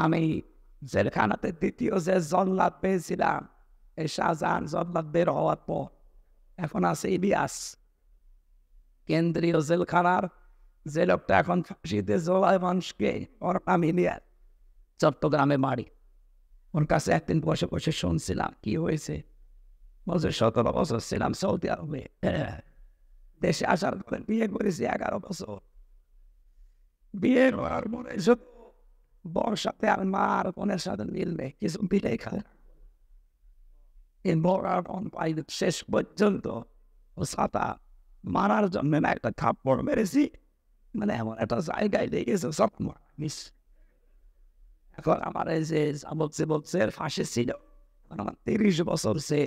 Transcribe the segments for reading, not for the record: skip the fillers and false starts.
আমি জেলখানাতে দ্বিতীয় যে জল্লাদ পেয়েছিলাম, এই শাহজাহান জল্লাদ বের হওয়ার পর এখন আছে ইলিয়াস। কেন্দ্রীয় জেলখানার যে লোকটা এখন ফাঁসিতে ঝোলায় মানুষকে, ওর নাম ইলিয়াস, চট্টগ্রামে বাড়ি। ওর কাছে একদিন বসে বসে শুনছিলাম কি হয়েছে। বলছে 17 বছর ছিলাম সৌদি আরবে, দেশে আসার পরে বিয়ে করেছি 11 বছর। বিয়ে করার পরে শুধু বর সাথে আর মা আর বোনের সাথে মিলবে, কিছু মিলেই খায়। এই বর আর বোন পাইলে শেষ পর্যন্ত ও সাতা মারার জন্য না একটা থাপ্পড় মেরেছি, মানে এমন একটা জায়গায় লেগেছে সব মিস। এখন আমার এই যে বলছে ফাঁসি ছিল, আমার 30 বছর সে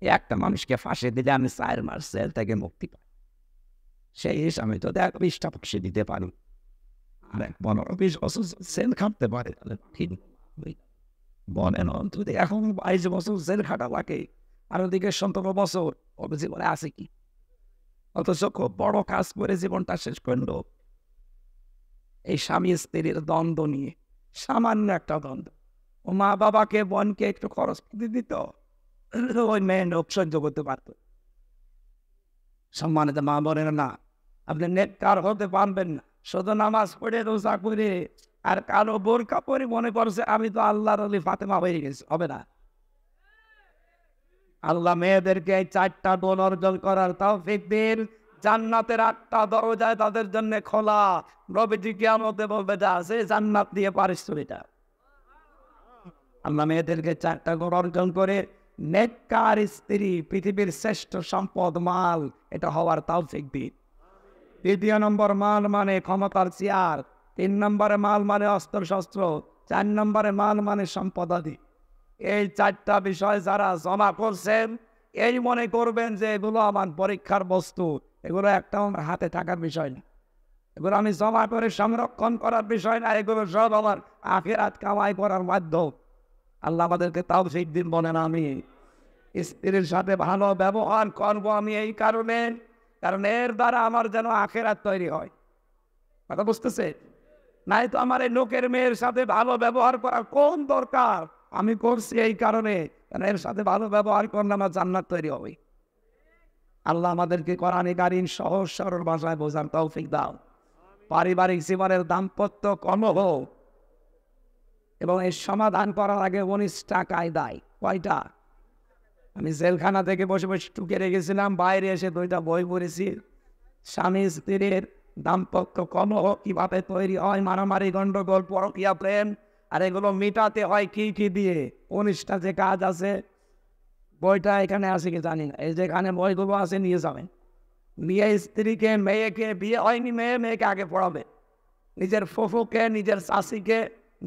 একটা মানুষকে ফাঁসি দিলে আমি 4 মাস জেল থেকে মুক্তি পাই। সেই হিসাবে তো 20টা ফাঁসি দিতে পারি, আর 15-20 বছর জেল খাটতে পারে, তাহলে ঠিক বলেন যদি এখন 22 বছর জেল খাটা লাগে, আর ওদিকে 17 বছর ওর জীবনে আছে কি? অথচ খুব বড় কাজ করে জীবনটা শেষ করলো এই স্বামী স্ত্রীর দ্বন্দ্ব নিয়ে। সামান্য একটা দ্বন্দ্ব, ও মা বাবাকে বোনকে একটু খরচ দিয়ে দিত, ওই মেয়ে লোক সহ্য করতে পারত। সম্মানিত মা বলেন না, আপনি নেককার হতে পারবেন না শুধু নামাজ পড়ে রোজা করে আর কালো বোরকা পরে মনে করছে আমি তো আল্লাহর ওলি ফাতেমা হয়ে গেছি, হবে না। আল্লাহ মেয়েদেরকে এই 4টা গুণ অর্জন করার তৌফিক দিন। জান্নাতের 8টা দরজায় তাদের জন্য খোলা। নবীজি কিয়ামতে বলবে যা আছে জান্নাত দিয়ে পারিস এটা। আল্লাহ মেয়েদেরকে 4টা গুণ অর্জন করে নেককার স্ত্রী, পৃথিবীর শ্রেষ্ঠ সম্পদ মাল, এটা হওয়ার তৌফিক দিন। 2 নম্বর মাল মানে ক্ষমতার চেয়ার, 3 নম্বরে মাল মানে অস্ত্র শস্ত্র, 4 নম্বরে মাল মানে সম্পদাদি। এই 4টা বিষয় যারা জমা করছেন, এই মনে করবেন যে এগুলো আমার পরীক্ষার বস্তু, এগুলো একটা আমার হাতে থাকার বিষয় না, এগুলো আমি জমা করে সংরক্ষণ করার বিষয় না, এগুলো সব আমার আখিরাত কামাই করার মাধ্যম। আল্লাহ আমাদেরকে তাও সেই দিন বলেন। আমি স্ত্রীর সাথে ভালো ব্যবহার করবো আমি এই কারণে, কারণ এর দ্বারা আমার যেন আখিরাত তৈরি হয়। কথা বুঝতেছে? নাই তো আমার এই লোকের মেয়ের সাথে ভালো ব্যবহার করার কোন দরকার, আমি করছি এই কারণে, কারণ এর সাথে ভালো ব্যবহার করলে আমার জান্নাত তৈরি হবে। আল্লাহ আমাদেরকে কোরআনে কারীম সহজ সরল ভাষায় বোঝার তৌফিক দাও। পারিবারিক জীবনের দাম্পত্য কলহ এবং এর সমাধান করার আগে 19টা কায়দায়, কয়টা? আমি জেলখানা থেকে বসে বসে টুকে রেখেছিলাম, বাইরে এসে 2টা বই পড়েছি। স্বামী স্ত্রীর দাম্পত্য কলহ কিভাবে তৈরি হয়, মারামারি, গন্ডগোল, পরকীয়া প্রেম, আর এগুলো মেটাতে হয় কি কি দিয়ে। 19টা যে কাজ আছে, বইটা এখানে আছে কি জানি না, এই যেখানে বইগুলো আছে নিয়ে যাবেন। বিয়ে স্ত্রীকে, মেয়েকে, বিয়ে হয়নি মেয়েকে আগে পড়াবে, নিজের ফুফুকে, নিজের শাশিকে,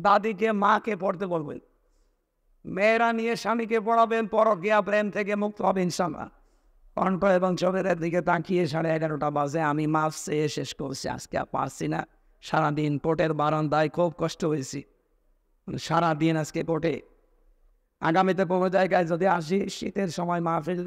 দাদিকে, মাকে পড়তে বলবেন। মেয়েরা নিয়ে স্বামীকে পড়াবেন, পরকীয়া প্রেম থেকে মুক্ত হবে ইনশাআল্লাহ। কণ্ঠ এবং চোখের দিকে তাকিয়ে 11:30 বাজে আমি মাফ চেয়ে শেষ করছি, আজকে আর পারছি না। সারাদিন কোর্টের বারান্দায় খুব কষ্ট হয়েছি, সারাদিন আজকে কোর্টে। আগামীতে কোনো জায়গায় যদি আসি, শীতের সময় মাহফিল